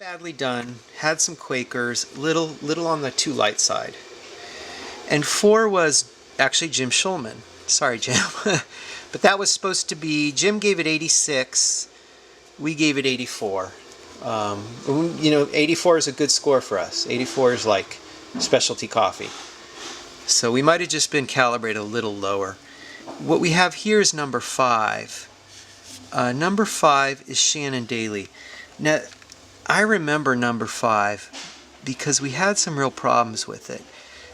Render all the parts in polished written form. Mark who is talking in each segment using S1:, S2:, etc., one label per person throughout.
S1: Badly done, had some Quakers, little on the too light side. And 4 was actually Jim Schulman. Sorry, Jim. But that was supposed to be, Jim gave it 86, we gave it 84. 84 is a good score for us. 84 is like specialty coffee. So we might have just been calibrated a little lower. What we have here is number 5. Number 5 is Shannon Daly. Now, I remember number 5 because we had some real problems with it.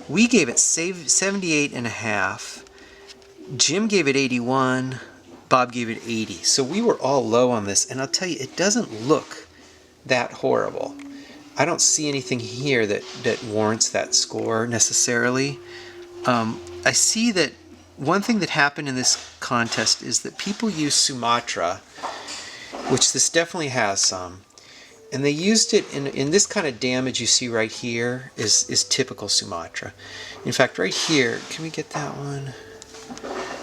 S1: We gave it 78 and a half. Jim gave it 81. Bob gave it 80. So we were all low on this, and I'll tell you, it doesn't look that horrible. I don't see anything here that warrants that score necessarily. I see that one thing that happened in this contest is that people use Sumatra, which this definitely has some, and they used it in this kind of damage you see right here is typical Sumatra. In fact, right here, can we get that one?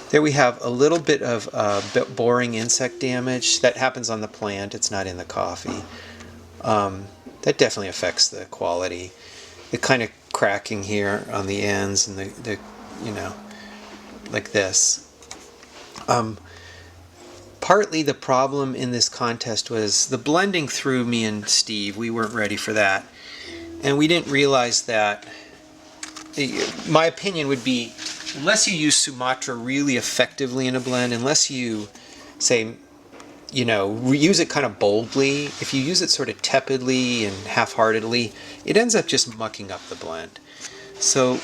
S1: There we have a little bit of boring insect damage. That happens on the plant, it's not in the coffee. That definitely affects the quality. The kind of cracking here on the ends and the like this. Partly the problem in this contest was the blending threw me and Steve. We weren't ready for that. And we didn't realize that, my opinion would be, unless you use Sumatra really effectively in a blend, unless you say, use it kind of boldly, if you use it sort of tepidly and half-heartedly, it ends up just mucking up the blend. So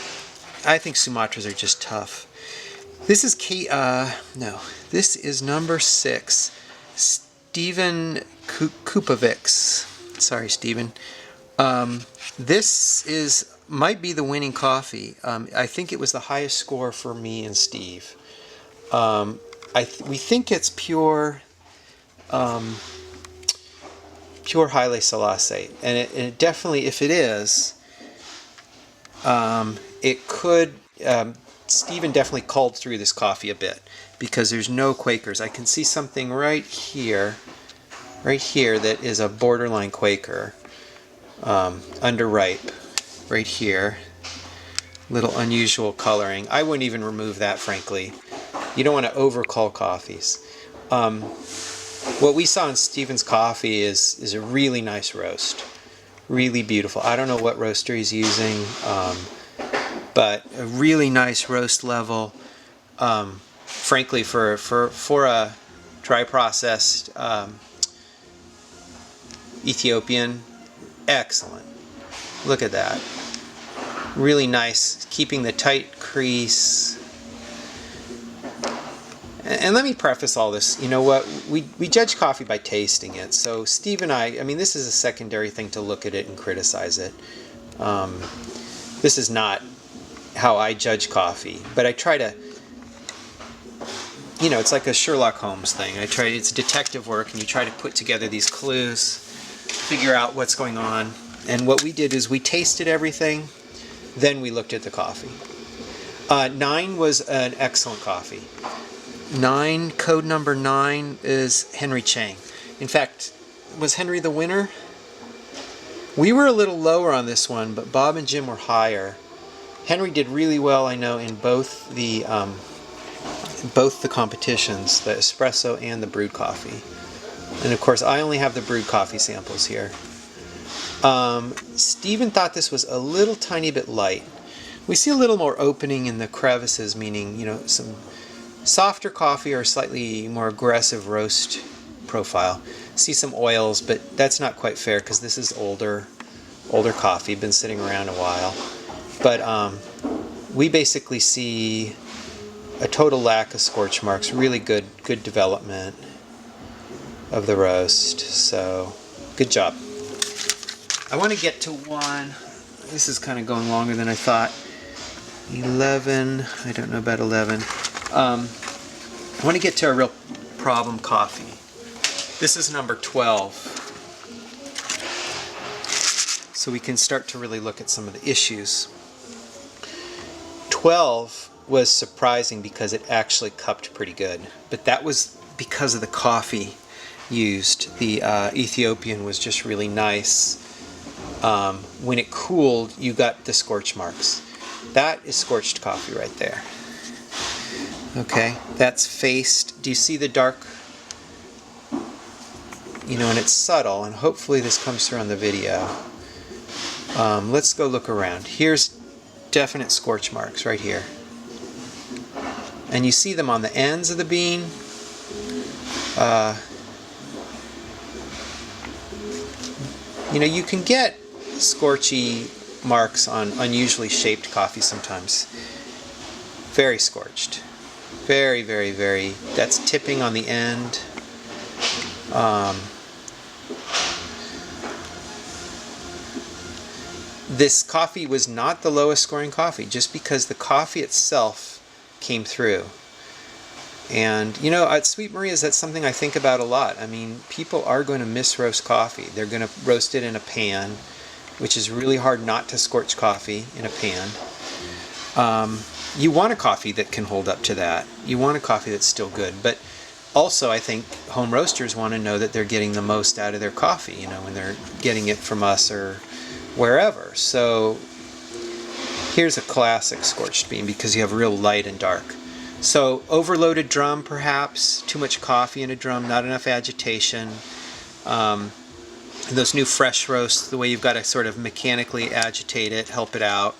S1: I think Sumatras are just tough. This is this is number 6, Stephen Kupovics. Sorry, Stephen. This might be the winning coffee. I think it was the highest score for me and Steve. We think it's pure Haile Selassie, and it definitely, if it is, it could. Stephen definitely culled through this coffee a bit because there's no Quakers. I can see something right here that is a borderline Quaker, underripe, right here. Little unusual coloring. I wouldn't even remove that, frankly. You don't want to overcull coffees. What we saw in Stephen's coffee is a really nice roast, really beautiful. I don't know what roaster he's using. But a really nice roast level. Frankly, for a dry processed Ethiopian, excellent. Look at that. Really nice, keeping the tight crease. And let me preface all this. You know what? We judge coffee by tasting it. So Steve and I mean, this is a secondary thing to look at it and criticize it. This is not how I judge coffee, but I try to, it's like a Sherlock Holmes thing. It's detective work, and you try to put together these clues, figure out what's going on. And what we did is we tasted everything, then we looked at the coffee. 9 was an excellent coffee. 9, code number 9 is Henry Chang. In fact, was Henry the winner? We were a little lower on this one, but Bob and Jim were higher. Henry did really well, I know, in both the competitions, the espresso and the brewed coffee. And of course, I only have the brewed coffee samples here. Stephen thought this was a little tiny bit light. We see a little more opening in the crevices, meaning, some softer coffee or slightly more aggressive roast profile. See some oils, but that's not quite fair because this is older coffee, been sitting around a while. But we basically see a total lack of scorch marks, really good development of the roast. So, good job. I want to get to one. This is kind of going longer than I thought. 11. I don't know about 11. I want to get to a real problem coffee. This is number 12. So we can start to really look at some of the issues. 12 was surprising because it actually cupped pretty good, but that was because of the coffee. used. The Ethiopian was just really nice. When it cooled, you got the scorch marks. That is scorched coffee right there. Okay, that's faced. Do you see the dark? You know, and it's subtle, and hopefully this comes through on the video. Let's go look around. Here's definite scorch marks right here. And you see them on the ends of the bean. You know, you can get scorchy marks on unusually shaped coffee sometimes. Very scorched. Very, very, very. That's tipping on the end. This coffee was not the lowest scoring coffee, just because the coffee itself came through. And, you know, at Sweet Maria's, that's something I think about a lot. I mean, people are going to misroast coffee. They're going to roast it in a pan, which is really hard not to scorch coffee in a pan. You want a coffee that can hold up to that. You want a coffee that's still good. But also, I think home roasters want to know that they're getting the most out of their coffee, you know, when they're getting it from us or wherever. So here's a classic scorched bean because you have real light and dark. So overloaded drum, perhaps, too much coffee in a drum, not enough agitation. Those new fresh roasts, the way you've got to sort of mechanically agitate it, help it out.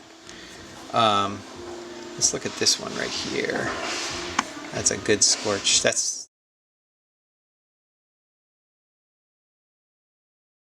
S1: Let's look at this one right here. That's a good scorch. That's